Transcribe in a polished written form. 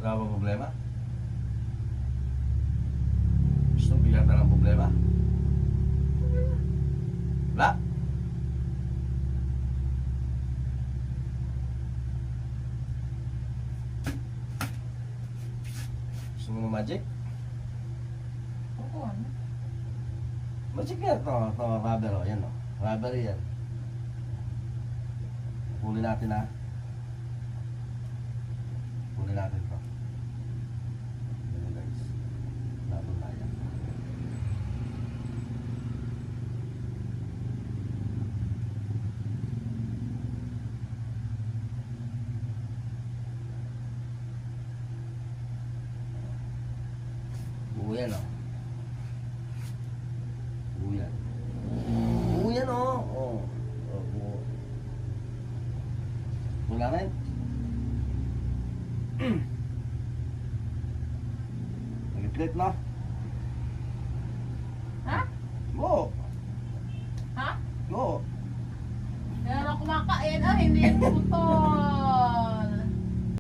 Wala ba problema? Gusto mong bigatan ng problema? Wala? Gusto mo ng magic? Oo, ano? Magic yan to, rubber o, yan o. Rubber yan. Huli natin ha. Huli natin to. Yan guys. Laban tayo. Buo yan o. Buo yan. Buo yan o. Oh. Oh, buo. Wala rin. Nag-clip na. Ha? Buo. Ha? Buo. Meron kumakain, hindi puto.